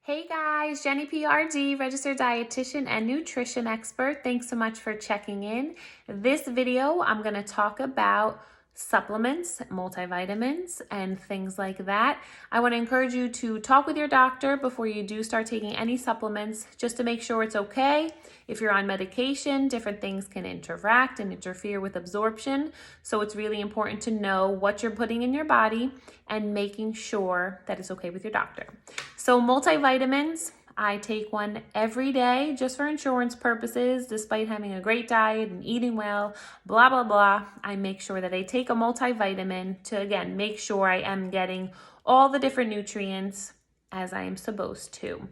Hey guys, Jenny PRD, registered dietitian and nutrition expert. Thanks so much for checking in. This video, I'm going to talk about supplements, multivitamins, and things like that. I want to encourage you to talk with your doctor before you do start taking any supplements, just to make sure it's okay. If you're on medication, different things can interact and interfere with absorption. So it's really important to know what you're putting in your body and making sure that it's okay with your doctor. So multivitamins, I take one every day just for insurance purposes, despite having a great diet and eating well, blah, blah, blah. I make sure that I take a multivitamin to, again, make sure I am getting all the different nutrients as I am supposed to.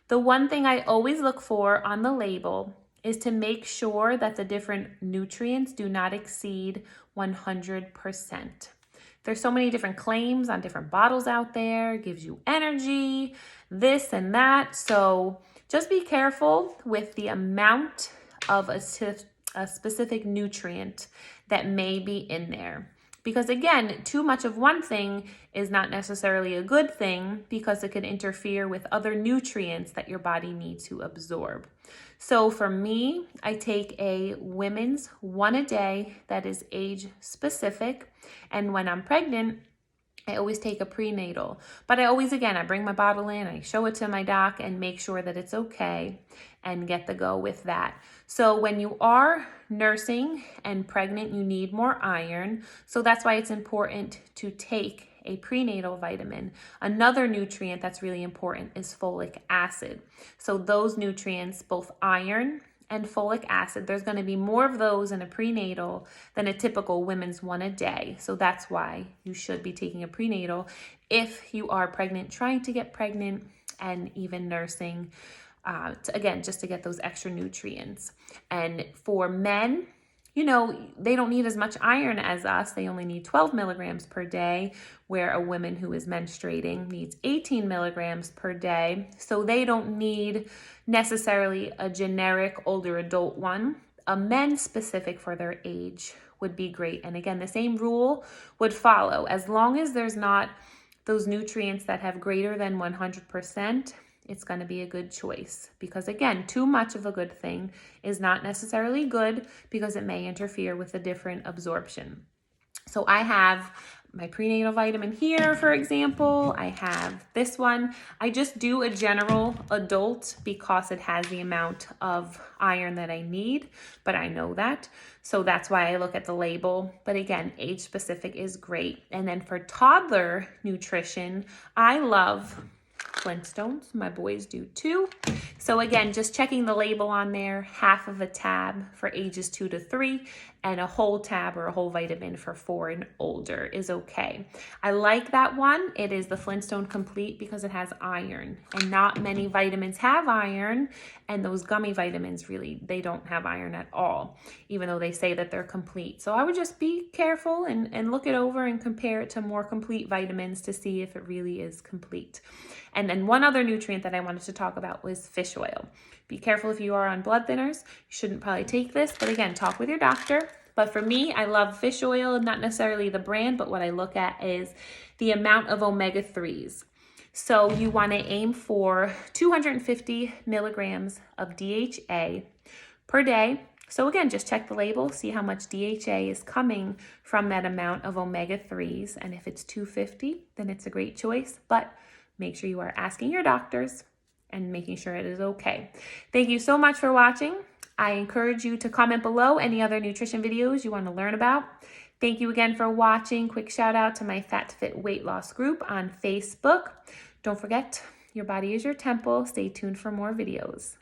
The one thing I always look for on the label is to make sure that the different nutrients do not exceed 100%. There's so many different claims on different bottles out there. It gives you energy, this and that. So just be careful with the amount of a specific nutrient that may be in there. Because again, too much of one thing is not necessarily a good thing because it could interfere with other nutrients that your body needs to absorb. So for me, I take a women's one a day that is age specific. And when I'm pregnant, I always take a prenatal. But I bring my bottle in, I show it to my doc and make sure that it's okay and get the go with that. So when you are nursing and pregnant, you need more iron. So that's why it's important to take a prenatal vitamin. Another nutrient that's really important is folic acid. So those nutrients, both iron and folic acid, there's going to be more of those in a prenatal than a typical women's one a day. So that's why you should be taking a prenatal if you are pregnant, trying to get pregnant, and even nursing, just to get those extra nutrients. And for men, they don't need as much iron as us. They only need 12 milligrams per day, where a woman who is menstruating needs 18 milligrams per day. So they don't need necessarily a generic older adult one. A men specific for their age would be great. And again, the same rule would follow. As long as there's not those nutrients that have greater than 100%, it's going to be a good choice. Because again, too much of a good thing is not necessarily good because it may interfere with a different absorption. So I have my prenatal vitamin here, for example. I have this one. I just do a general adult because it has the amount of iron that I need, but I know that. So that's why I look at the label. But again, age specific is great. And then for toddler nutrition, I love Flintstones. My boys do too. So again, just checking the label on there, half of a tab for ages 2 to 3 and a whole tab or a whole vitamin for 4 and older is okay. I like that one. It is the Flintstone Complete because it has iron, and not many vitamins have iron, and those gummy vitamins really, they don't have iron at all, even though they say that they're complete. So I would just be careful and look it over and compare it to more complete vitamins to see if it really is complete. And then one other nutrient that I wanted to talk about was fish oil. Be careful if you are on blood thinners. You shouldn't probably take this, but again, talk with your doctor. But for me, I love fish oil, not necessarily the brand, but what I look at is the amount of omega-3s. So you want to aim for 250 milligrams of DHA per day. So again, just check the label, see how much DHA is coming from that amount of omega-3s. And if it's 250, then it's a great choice. But make sure you are asking your doctors and making sure it is okay. Thank you so much for watching. I encourage you to comment below any other nutrition videos you want to learn about. Thank you again for watching. Quick shout out to my Fat to Fit weight loss group on Facebook. Don't forget, your body is your temple. Stay tuned for more videos.